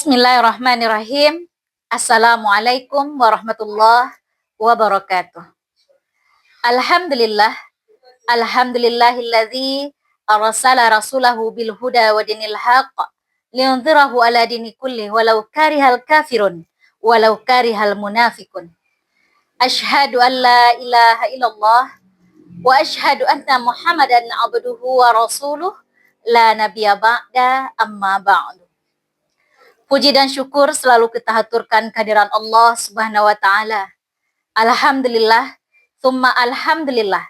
Bismillahirrahmanirrahim. Assalamualaikum warahmatullahi wabarakatuh. Alhamdulillah, alhamdulillahilladzi arsala rasulahu bil huda wa dinil haqq liyunzirahu ala dini kulli walau karihal kafirun walau karihal munafikun. Asyhadu an la ilaha illallah wa asyhadu anna Muhammadan abduhu wa rasuluh la nabiyya ba'da amma ba'du. Puji dan syukur selalu kita haturkan kehadiran Allah Subhanahu wa taala. Alhamdulillah, tsumma alhamdulillah.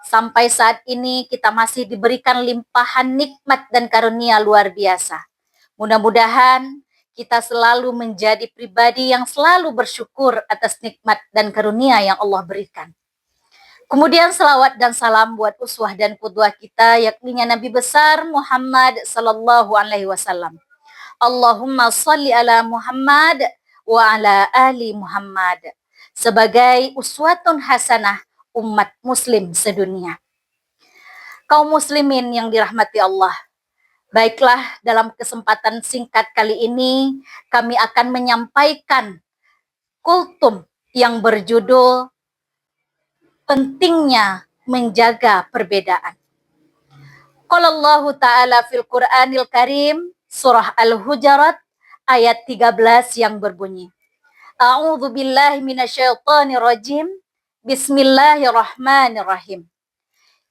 Sampai saat ini kita masih diberikan limpahan nikmat dan karunia luar biasa. Mudah-mudahan kita selalu menjadi pribadi yang selalu bersyukur atas nikmat dan karunia yang Allah berikan. Kemudian salawat dan salam buat uswah dan qudwah kita, yakni Nabi besar Muhammad sallallahu alaihi wasallam. Allahumma salli ala Muhammad wa ala ali Muhammad sebagai uswatun hasanah umat muslim sedunia. Kaum muslimin yang dirahmati Allah, baiklah, dalam kesempatan singkat kali ini kami akan menyampaikan kultum yang berjudul pentingnya menjaga perbedaan. Qala Allah Ta'ala fil Qur'anil Karim, Surah Al-Hujurat ayat 13 yang berbunyi, A'udzu billahi minasyaitonir rajim. Bismillahirrahmanirrahim.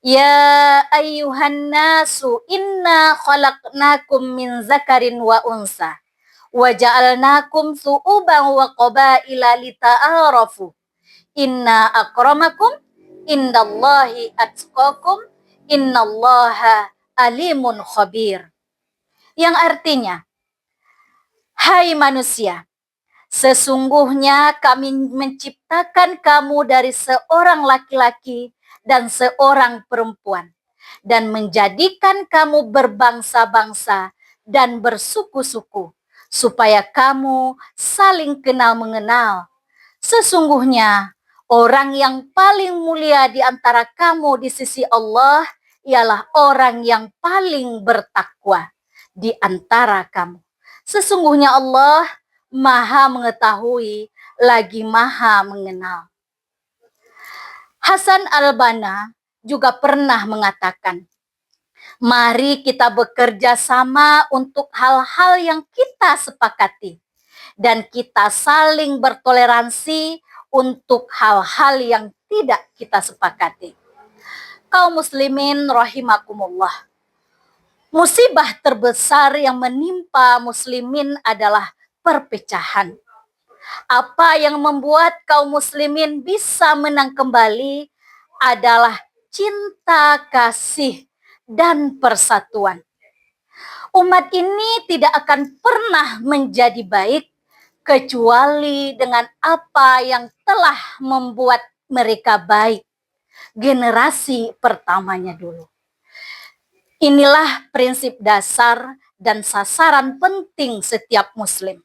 Ya ayyuhan nasu inna khalaqnakum min zakarin wa unsa wa ja'alnakum su'uban wa qabaila lita'arafu. Inna akramakum indallahi atqakum innallaha alimun khabir. Yang artinya, hai manusia, sesungguhnya kami menciptakan kamu dari seorang laki-laki dan seorang perempuan, dan menjadikan kamu berbangsa-bangsa dan bersuku-suku, supaya kamu saling kenal mengenal. Sesungguhnya orang yang paling mulia di antara kamu di sisi Allah ialah orang yang paling bertakwa di antara kamu. Sesungguhnya Allah Maha mengetahui lagi Maha mengenal. Hasan al-Banna juga pernah mengatakan, mari kita bekerja sama untuk hal-hal yang kita sepakati dan kita saling bertoleransi untuk hal-hal yang tidak kita sepakati. Kaum muslimin rahimakumullah, musibah terbesar yang menimpa muslimin adalah perpecahan. Apa yang membuat kaum muslimin bisa menang kembali adalah cinta, kasih, dan persatuan. Umat ini tidak akan pernah menjadi baik kecuali dengan apa yang telah membuat mereka baik generasi pertamanya dulu. Inilah prinsip dasar dan sasaran penting setiap muslim.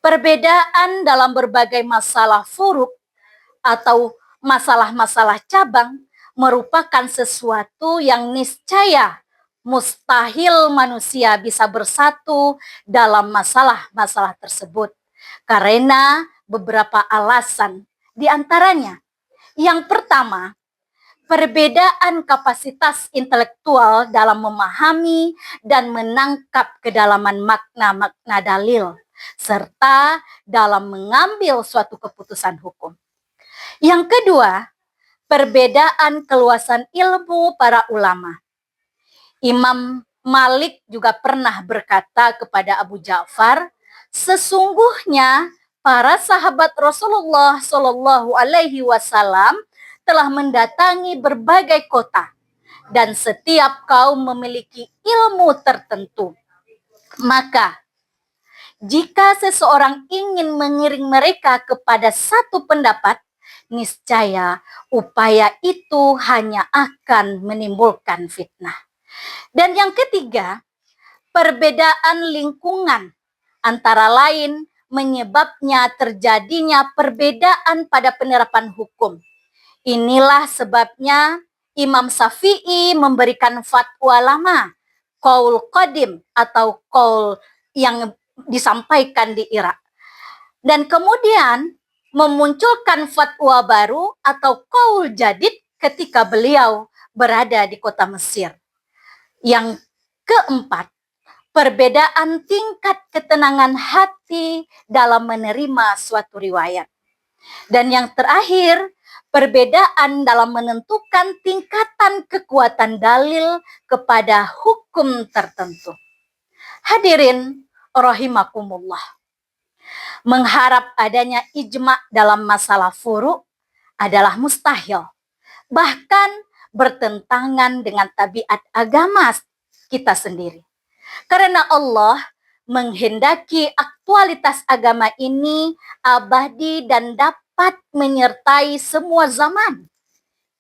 Perbedaan dalam berbagai masalah furuk atau masalah-masalah cabang merupakan sesuatu yang niscaya mustahil manusia bisa bersatu dalam masalah-masalah tersebut karena beberapa alasan. Di antaranya, yang pertama, perbedaan kapasitas intelektual dalam memahami dan menangkap kedalaman makna-makna dalil, serta dalam mengambil suatu keputusan hukum. Yang kedua, perbedaan keluasan ilmu para ulama. Imam Malik juga pernah berkata kepada Abu Ja'far, sesungguhnya para sahabat Rasulullah Shallallahu Alaihi Wasallam telah mendatangi berbagai kota dan setiap kaum memiliki ilmu tertentu. Maka jika seseorang ingin mengiring mereka kepada satu pendapat, niscaya upaya itu hanya akan menimbulkan fitnah. Dan yang ketiga, perbedaan lingkungan, antara lain menyebabnya terjadinya perbedaan pada penerapan hukum. Inilah sebabnya Imam Syafi'i memberikan fatwa lama, qaul qadim atau qaul yang disampaikan di Irak. Dan kemudian memunculkan fatwa baru atau qaul jadid ketika beliau berada di kota Mesir. Yang keempat, perbedaan tingkat ketenangan hati dalam menerima suatu riwayat. Dan yang terakhir, perbedaan dalam menentukan tingkatan kekuatan dalil kepada hukum tertentu. Hadirin rahimakumullah. Mengharap adanya ijma dalam masalah furu' adalah mustahil. Bahkan bertentangan dengan tabiat agama kita sendiri. Karena Allah menghendaki aktualitas agama ini abadi dan dapat menyertai semua zaman.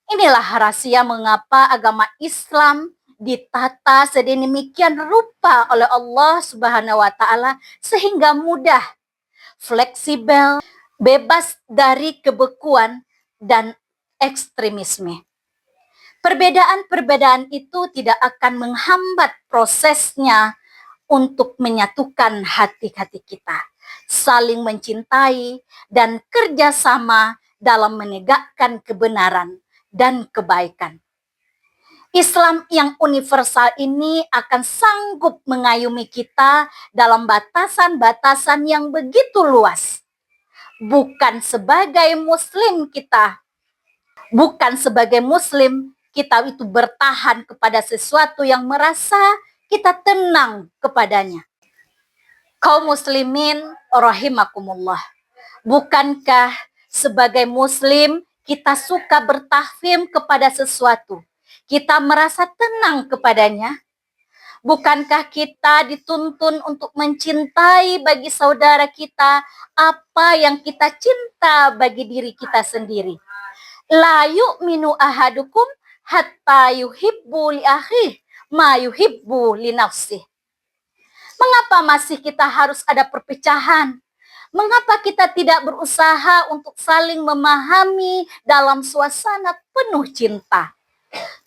Inilah rahasia mengapa agama Islam ditata sedemikian rupa oleh Allah Subhanahu wa taala sehingga mudah, fleksibel, bebas dari kebekuan dan ekstremisme. Perbedaan-perbedaan itu tidak akan menghambat prosesnya untuk menyatukan hati-hati kita, saling mencintai, dan kerjasama dalam menegakkan kebenaran dan kebaikan. Islam yang universal ini akan sanggup mengayomi kita dalam batasan-batasan yang begitu luas. Bukan sebagai muslim kita itu bertahan kepada sesuatu yang merasa kita tenang kepadanya. Kaum muslimin rahimakumullah. Bukankah sebagai muslim kita suka bertahfim kepada sesuatu? Kita merasa tenang kepadanya. Bukankah kita dituntun untuk mencintai bagi saudara kita apa yang kita cinta bagi diri kita sendiri? La yu'minu ahadukum hatta yuhibbu li akhih ma yuhibbu li nafsih. Mengapa masih kita harus ada perpecahan? Mengapa kita tidak berusaha untuk saling memahami dalam suasana penuh cinta?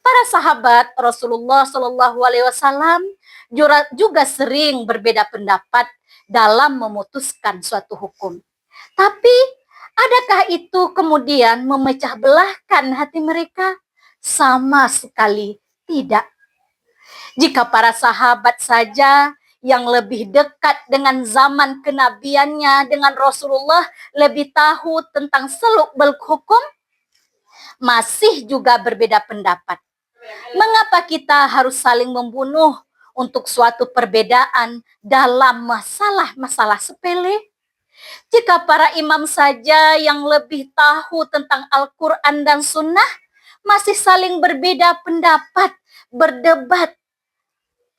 Para sahabat Rasulullah Shallallahu Alaihi Wasallam juga sering berbeda pendapat dalam memutuskan suatu hukum. Tapi adakah itu kemudian memecah belahkan hati mereka? Sama sekali tidak. Jika para sahabat saja yang lebih dekat dengan zaman kenabiannya dengan Rasulullah lebih tahu tentang seluk-beluk hukum, masih juga berbeda pendapat. Mengapa kita harus saling membunuh untuk suatu perbedaan dalam masalah-masalah sepele? Jika para imam saja yang lebih tahu tentang Al-Quran dan Sunnah masih saling berbeda pendapat, berdebat,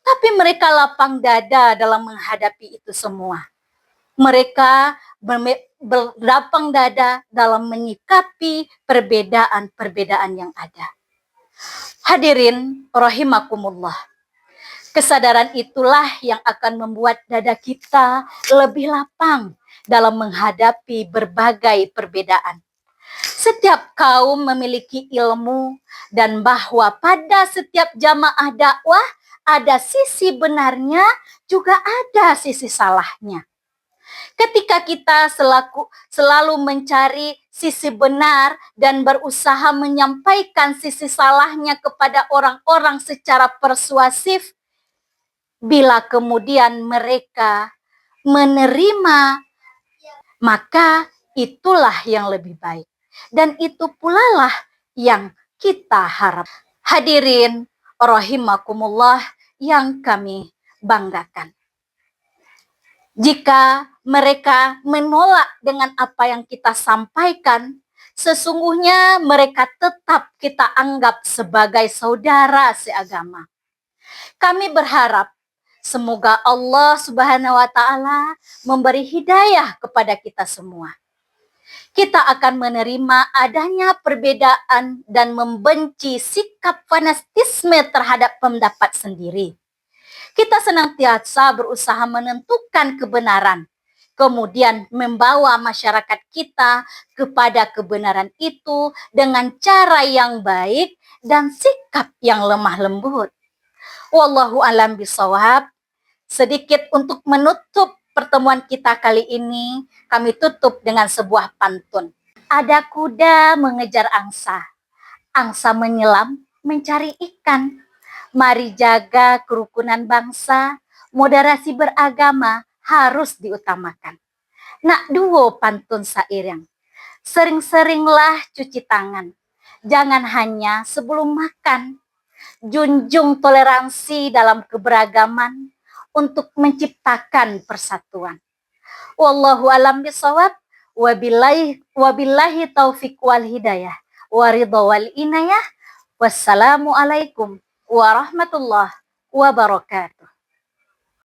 tapi mereka lapang dada dalam menghadapi itu semua. Mereka berlapang dada dalam menyikapi perbedaan-perbedaan yang ada. Hadirin rahimakumullah. Kesadaran itulah yang akan membuat dada kita lebih lapang dalam menghadapi berbagai perbedaan. Setiap kaum memiliki ilmu dan bahwa pada setiap jamaah dakwah ada sisi benarnya juga ada sisi salahnya. Ketika kita selalu mencari sisi benar dan berusaha menyampaikan sisi salahnya kepada orang-orang secara persuasif, bila kemudian mereka menerima, maka itulah yang lebih baik. Dan itu pula lah yang kita harap. Hadirin rahimakumullah yang kami banggakan. Jika mereka menolak dengan apa yang kita sampaikan, sesungguhnya mereka tetap kita anggap sebagai saudara seagama. Kami berharap semoga Allah Subhanahu wa taala memberi hidayah kepada kita semua. Kita akan menerima adanya perbedaan dan membenci sikap fanatisme terhadap pendapat sendiri. Kita senantiasa berusaha menentukan kebenaran, kemudian membawa masyarakat kita kepada kebenaran itu dengan cara yang baik dan sikap yang lemah lembut. Wallahu a'lam bishawab. Sedikit untuk menutup pertemuan kita kali ini kami tutup dengan sebuah pantun. Ada kuda mengejar angsa, angsa menyelam mencari ikan. Mari jaga kerukunan bangsa, moderasi beragama harus diutamakan. Nak duo pantun sairing, sering-seringlah cuci tangan, jangan hanya sebelum makan. Junjung toleransi dalam keberagaman untuk menciptakan persatuan. Wallahu alam bisawab, wabillahi taufik wal hidayah, waridha wal inayah. Wassalamualaikum warahmatullahi wabarakatuh.